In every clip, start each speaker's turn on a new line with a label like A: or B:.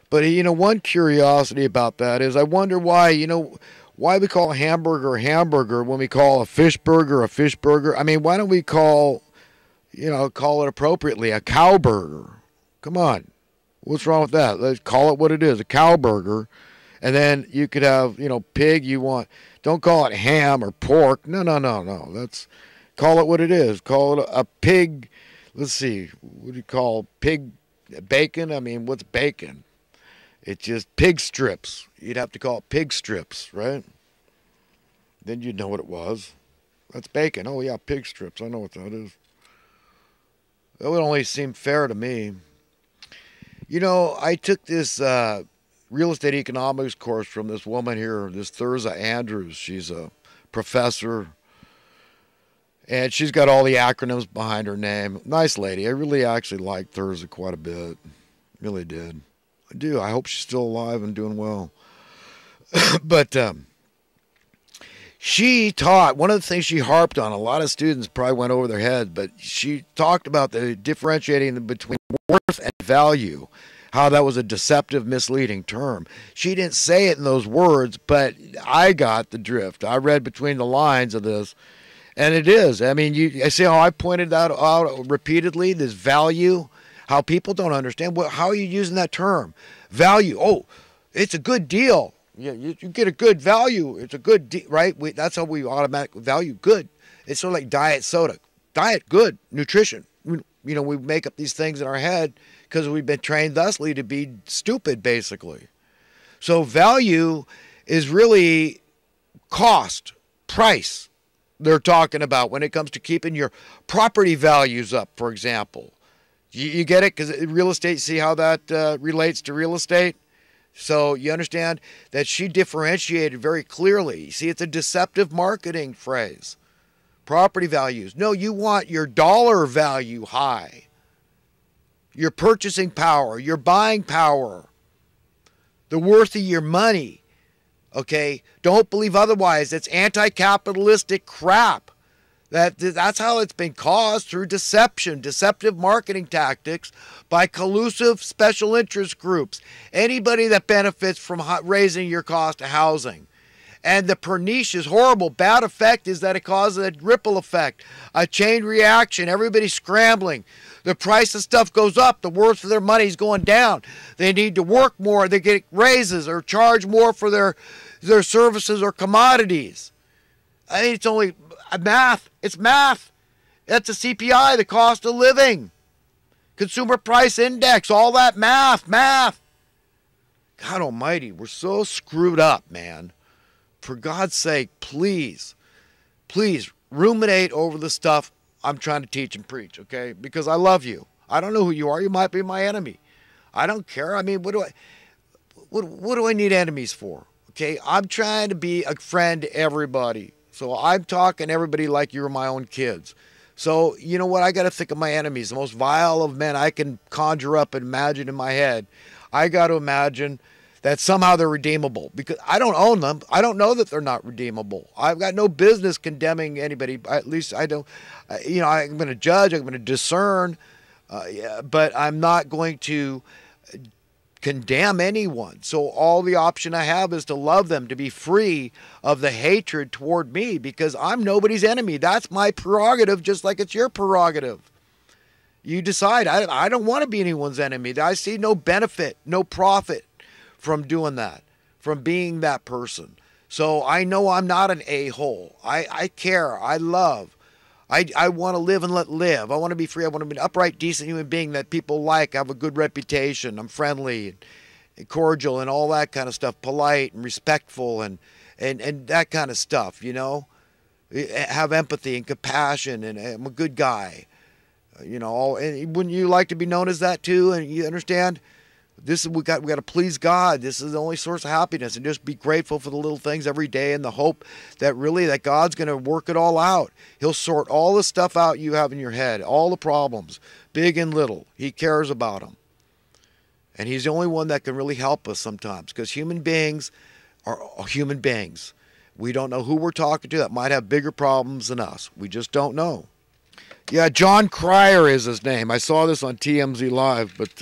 A: But one curiosity about that is I wonder why, why we call a hamburger a hamburger when we call a fish burger a fish burger. I mean, why don't we call it appropriately a cow burger? Come on. What's wrong with that? Let's call it what it is, a cow burger. And then you could have, pig you want. Don't call it ham or pork. No, no, no, no. That's call it what it is. Call it a pig. Let's see. What do you call pig bacon? I mean, what's bacon? It's just pig strips. You'd have to call it pig strips, right? Then you'd know what it was. That's bacon. Oh, yeah, pig strips. I know what that is. That would only seem fair to me. I took this real estate economics course from this woman here, this Thurza Andrews. She's a professor, and she's got all the acronyms behind her name. Nice lady. I really actually liked Thurza quite a bit. Really did. I do. I hope she's still alive and doing well. But she taught, one of the things she harped on, a lot of students probably went over their heads, but she talked about the differentiating between worth and value, how that was a deceptive, misleading term. She didn't say it in those words, but I got the drift. I read between the lines of this, and it is. I mean, I see how I pointed that out repeatedly, this value, how people don't understand. How are you using that term? Value. Oh, it's a good deal. Yeah, you get a good value. It's a good deal, right? That's how we automatically value good. It's sort of like diet soda. Diet, good. Nutrition. We make up these things in our head because we've been trained thusly to be stupid, basically. So value is really cost, price they're talking about when it comes to keeping your property values up, for example. You get it? Because real estate, see how that relates to real estate? So you understand that she differentiated very clearly. See, it's a deceptive marketing phrase. Property values. No, you want your dollar value high. Your purchasing power, your buying power, the worth of your money. Okay? Don't believe otherwise. It's anti-capitalistic crap. That's how it's been caused, through deception, deceptive marketing tactics by collusive special interest groups. Anybody that benefits from raising your cost of housing. And the pernicious, horrible, bad effect is that it causes a ripple effect, a chain reaction. Everybody's scrambling. The price of stuff goes up. The worth of their money is going down. They need to work more. They get raises or charge more for their services or commodities. I mean, it's only math. It's math. That's the CPI, the cost of living. Consumer price index, all that math. God almighty, we're so screwed up, man. For God's sake, please ruminate over the stuff I'm trying to teach and preach, okay? Because I love you. I don't know who you are. You might be my enemy. I don't care. I mean, what do I need enemies for? Okay, I'm trying to be a friend to everybody. So I'm talking to everybody like you're my own kids. So you know what? I got to think of my enemies, the most vile of men I can conjure up and imagine in my head. I got to imagine that somehow they're redeemable, because I don't own them. I don't know that they're not redeemable. I've got no business condemning anybody. At least I don't. I'm going to judge. I'm going to discern. But I'm not going to condemn anyone. So all the option I have is to love them, to be free of the hatred toward me, because I'm nobody's enemy. That's my prerogative, just like it's your prerogative. You decide. I don't want to be anyone's enemy. I see no benefit, no profit from doing that, from being that person. So I know I'm not an a-hole. I care. I love. I want to live and let live. I want to be free. I want to be an upright, decent human being that people like. I have a good reputation. I'm friendly and cordial and all that kind of stuff. Polite and respectful and that kind of stuff, Have empathy and compassion, and I'm a good guy. And wouldn't you like to be known as that too? And you understand? We got to please God. This is the only source of happiness, and just be grateful for the little things every day, and the hope that God's going to work it all out. He'll sort all the stuff out you have in your head, all the problems, big and little. He cares about them, and He's the only one that can really help us sometimes, because human beings are human beings. We don't know who we're talking to that might have bigger problems than us. We just don't know. Yeah, John Cryer is his name. I saw this on TMZ Live, but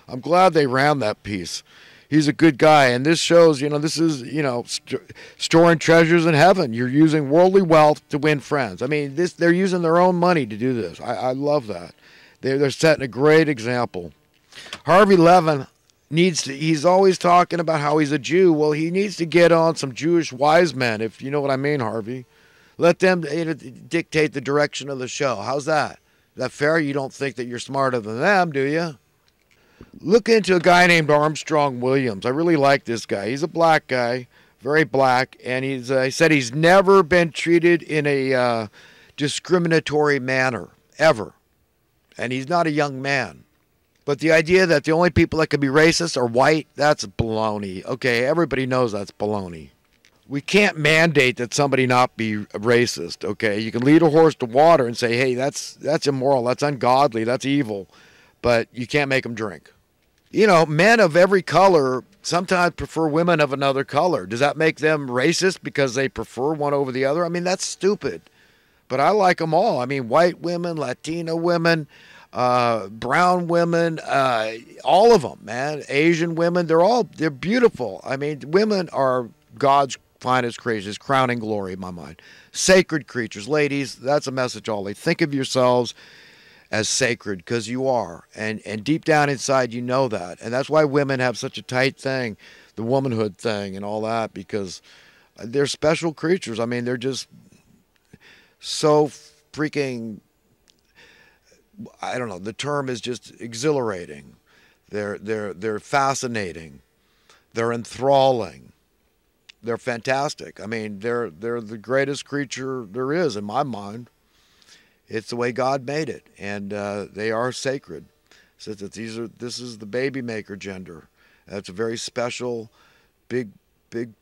A: I'm glad they ran that piece. He's a good guy, and this shows, this is, storing treasures in heaven. You're using worldly wealth to win friends. I mean, they're using their own money to do this. I love that. They're setting a great example. Harvey Levin he's always talking about how he's a Jew. Well, he needs to get on some Jewish wise men, if you know what I mean, Harvey. Let them dictate the direction of the show. How's that? Is that fair? You don't think that you're smarter than them, do you? Look into a guy named Armstrong Williams. I really like this guy. He's a black guy, very black, and he said he's never been treated in a discriminatory manner, ever. And he's not a young man. But the idea that the only people that can be racist are white, that's baloney. Okay, everybody knows that's baloney. We can't mandate that somebody not be racist, okay? You can lead a horse to water and say, hey, that's immoral, that's ungodly, that's evil. But you can't make them drink. Men of every color sometimes prefer women of another color. Does that make them racist because they prefer one over the other? I mean, that's stupid. But I like them all. I mean, white women, Latina women, brown women, all of them, man. Asian women, they're beautiful. I mean, women are God's finest creatures, crowning glory in my mind. Sacred creatures. Ladies, that's a message always. Think of yourselves as sacred, because you are. And deep down inside, you know that. And that's why women have such a tight thing, the womanhood thing and all that, because they're special creatures. I mean, they're just so freaking, I don't know, the term is just exhilarating. They're fascinating. They're enthralling. They're fantastic. I mean, they're the greatest creature there is in my mind. It's the way God made it, and they are sacred. So that this is the baby maker gender. That's a very special, big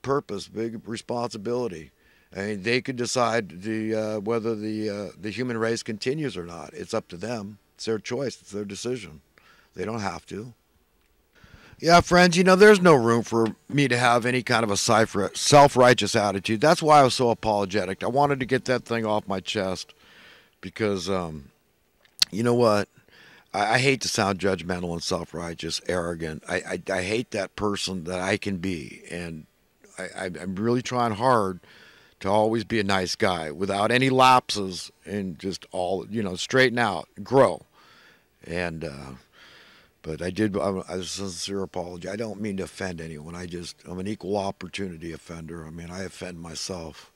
A: purpose, big responsibility. I mean, they could decide whether the human race continues or not. It's up to them. It's their choice. It's their decision. They don't have to. Yeah, friends, there's no room for me to have any kind of a self-righteous attitude. That's why I was so apologetic. I wanted to get that thing off my chest because, you know what? I hate to sound judgmental and self-righteous, arrogant. I hate that person that I can be, and I'm really trying hard to always be a nice guy without any lapses and just all, straighten out, grow. And, but a sincere apology. I don't mean to offend anyone. I'm an equal opportunity offender. I mean, I offend myself.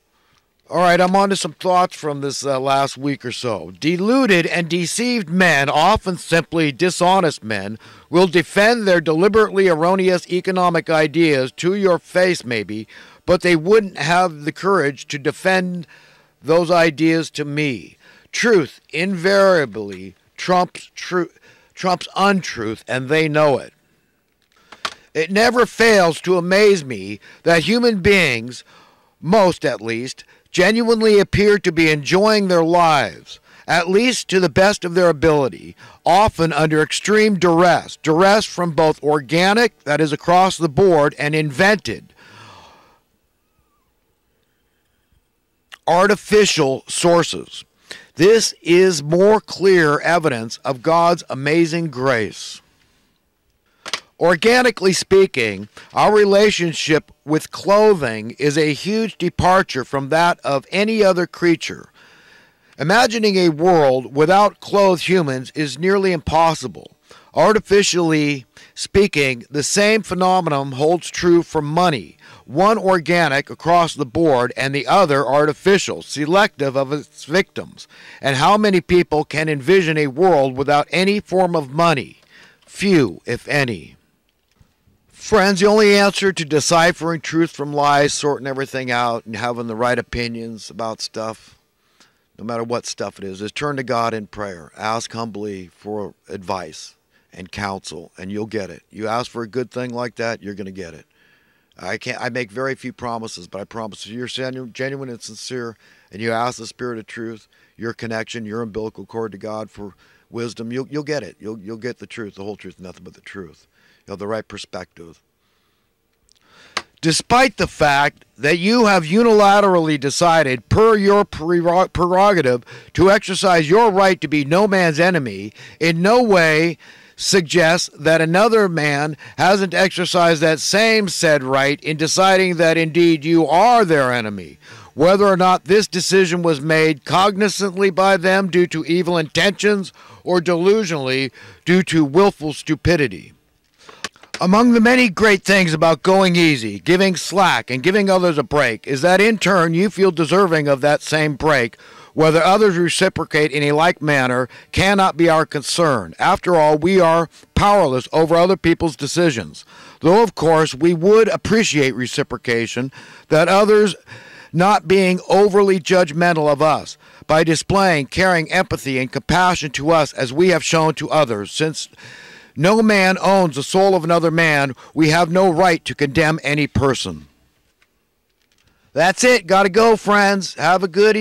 A: All right, I'm on to some thoughts from this last week or so. Deluded and deceived men, often simply dishonest men, will defend their deliberately erroneous economic ideas to your face maybe, but they wouldn't have the courage to defend those ideas to me. Truth invariably trumps untruth, and they know it. It never fails to amaze me that human beings, most at least, genuinely appear to be enjoying their lives, at least to the best of their ability, often under extreme duress from both organic, that is across the board, and invented, artificial sources. This is more clear evidence of God's amazing grace. Organically speaking, our relationship with clothing is a huge departure from that of any other creature. Imagining a world without clothed humans is nearly impossible. Artificially speaking, the same phenomenon holds true for money. One organic across the board and the other artificial, selective of its victims. And how many people can envision a world without any form of money? Few, if any. Friends, the only answer to deciphering truth from lies, sorting everything out, and having the right opinions about stuff, no matter what stuff it is turn to God in prayer. Ask humbly for advice and counsel, and you'll get it. You ask for a good thing like that, you're going to get it. I make very few promises, but I promise if you're genuine and sincere, and you ask the Spirit of truth, your connection, your umbilical cord to God for wisdom, you'll get it. You'll get the truth, the whole truth, nothing but the truth. You'll have the right perspective. Despite the fact that you have unilaterally decided, per your prerogative, to exercise your right to be no man's enemy, in no way suggests that another man hasn't exercised that same said right in deciding that indeed you are their enemy, whether or not this decision was made cognizantly by them due to evil intentions or delusionally due to willful stupidity. Among the many great things about going easy, giving slack, and giving others a break is that in turn you feel deserving of that same break. Whether others reciprocate in a like manner cannot be our concern. After all, we are powerless over other people's decisions. Though, of course, we would appreciate reciprocation, that others not being overly judgmental of us, by displaying caring empathy and compassion to us as we have shown to others. Since no man owns the soul of another man, we have no right to condemn any person. That's it. Gotta go, friends. Have a good